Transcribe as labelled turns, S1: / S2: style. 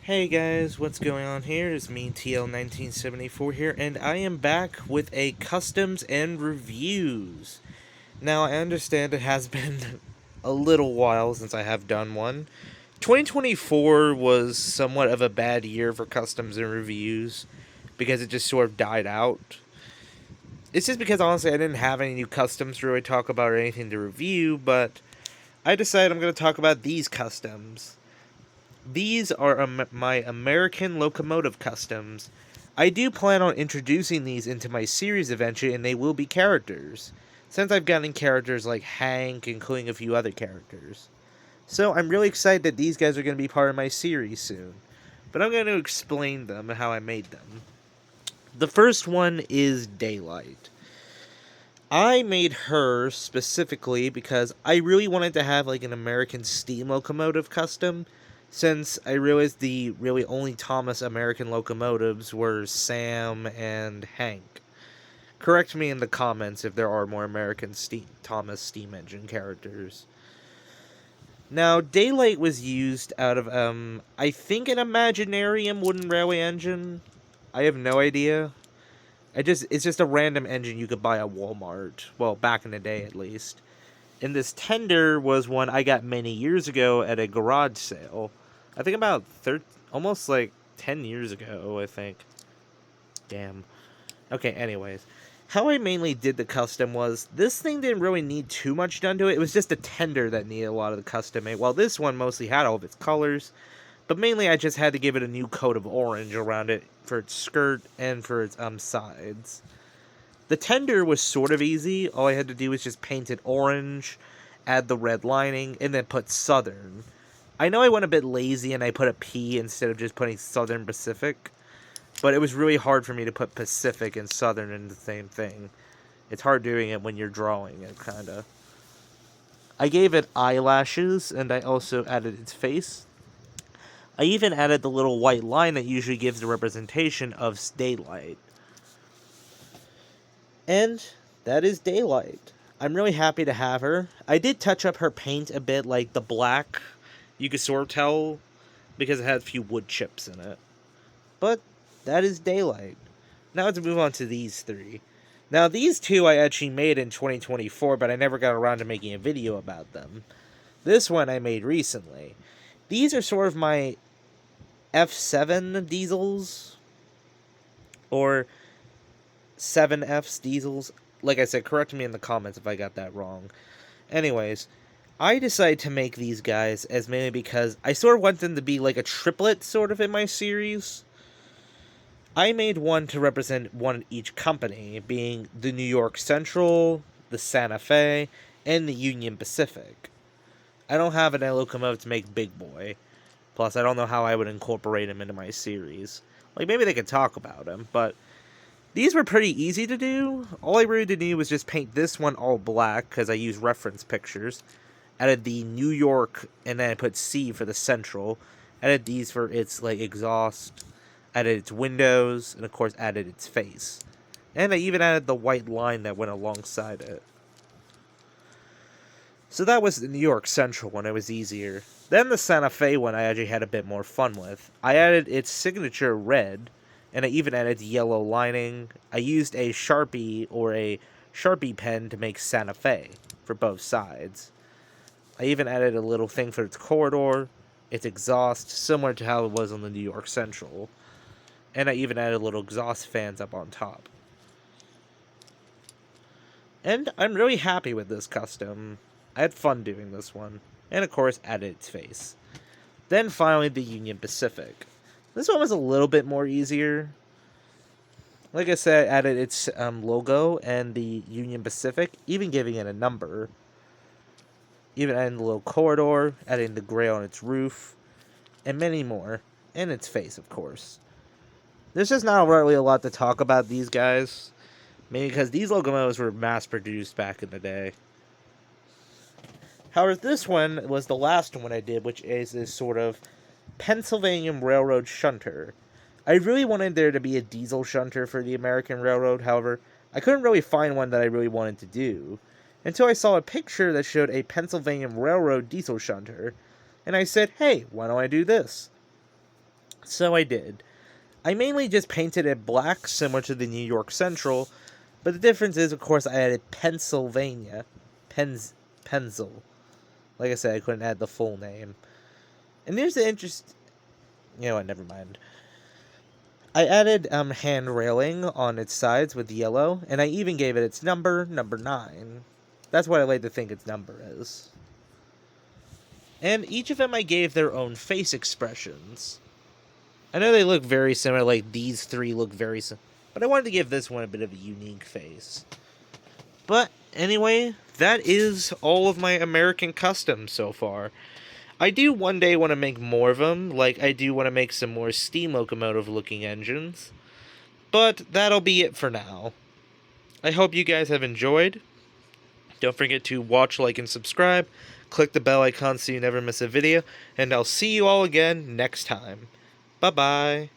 S1: Hey guys, what's going on here? It's me, TL1974 here, and I am back with a customs and reviews. Now, I understand it has been a little while since I have done one. 2024 was somewhat of a bad year for customs and reviews because it just sort of died out. It's just because honestly I didn't have any new customs to really talk about or anything to review, but I decided I'm going to talk about these customs. These are my American locomotive customs. I do plan on introducing these into my series eventually, and they will be characters, since I've gotten characters like Hank, including a few other characters. So I'm really excited that these guys are going to be part of my series soon. But I'm going to explain them and how I made them. The first one is Daylight. I made her specifically because I really wanted to have like an American steam locomotive custom, since I realized the really only Thomas American locomotives were Sam and Hank. Correct me in the comments if there are more American Thomas steam engine characters. Now, Daylight was used out of I think an Imaginarium wooden railway engine. I have no idea. It's just a random engine you could buy at Walmart. Well, back in the day at least. And this tender was one I got many years ago at a garage sale. I think about almost like 10 years ago, I think. Damn. Okay, anyways. How I mainly did the custom was, this thing didn't really need too much done to it. It was just a tender that needed a lot of the custom made. While this one mostly had all of its colors. But mainly I just had to give it a new coat of orange around it for its skirt and for its sides. The tender was sort of easy. All I had to do was just paint it orange, add the red lining, and then put Southern. I know I went a bit lazy and I put a P instead of just putting Southern Pacific, but it was really hard for me to put Pacific and Southern in the same thing. It's hard doing it when you're drawing it, kinda. I gave it eyelashes, and I also added its face. I even added the little white line that usually gives the representation of Daylight. And that is Daylight. I'm really happy to have her. I did touch up her paint a bit, like the black. You could sort of tell because it had a few wood chips in it. But that is Daylight. Now let's move on to these three. Now these two I actually made in 2024, but I never got around to making a video about them. This one I made recently. These are sort of my F7 diesels, or 7Fs diesels. Like I said, correct me in the comments if I got that wrong. Anyways, I decided to make these guys as mainly because I sort of want them to be like a triplet sort of in my series. I made one to represent one each company, being the New York Central, the Santa Fe, and the Union Pacific. I don't have an locomotive to make Big Boy. Plus, I don't know how I would incorporate him into my series. Like, maybe they could talk about him, but these were pretty easy to do. All I really did do was just paint this one all black, because I used reference pictures. Added the New York, and then I put C for the Central. Added these for its, like, exhaust. Added its windows, and of course added its face. And I even added the white line that went alongside it. So that was the New York Central one, it was easier. Then the Santa Fe one I actually had a bit more fun with. I added its signature red, and I even added yellow lining. I used a Sharpie or a Sharpie pen to make Santa Fe for both sides. I even added a little thing for its corridor, its exhaust, similar to how it was on the New York Central. And I even added little exhaust fans up on top. And I'm really happy with this custom. I had fun doing this one. And of course, added its face. Then finally, the Union Pacific. This one was a little bit more easier. Like I said, I added its logo and the Union Pacific, even giving it a number. Even adding the little corridor, adding the gray on its roof, and many more. And its face, of course. There's just not really a lot to talk about these guys. Maybe because these locomotives were mass-produced back in the day. However, this one was the last one I did, which is this sort of Pennsylvania Railroad shunter. I really wanted there to be a diesel shunter for the American Railroad, however, I couldn't really find one that I really wanted to do, until I saw a picture that showed a Pennsylvania Railroad diesel shunter, and I said, hey, why don't I do this? So I did. I mainly just painted it black, similar to the New York Central, but the difference is, of course, I added Pennsylvania. Pencil. Like I said, I couldn't add the full name. And here's the interest... You know what, never mind. I added hand railing on its sides with yellow, and I even gave it its number 9. That's what I like to think its number is. And each of them I gave their own face expressions. I know they look very similar, like these three look very similar, but I wanted to give this one a bit of a unique face. But anyway, that is all of my American Customs so far. I do one day want to make more of them, like I do want to make some more steam locomotive looking engines. But that'll be it for now. I hope you guys have enjoyed. Don't forget to watch, like, and subscribe. Click the bell icon so you never miss a video. And I'll see you all again next time. Bye-bye.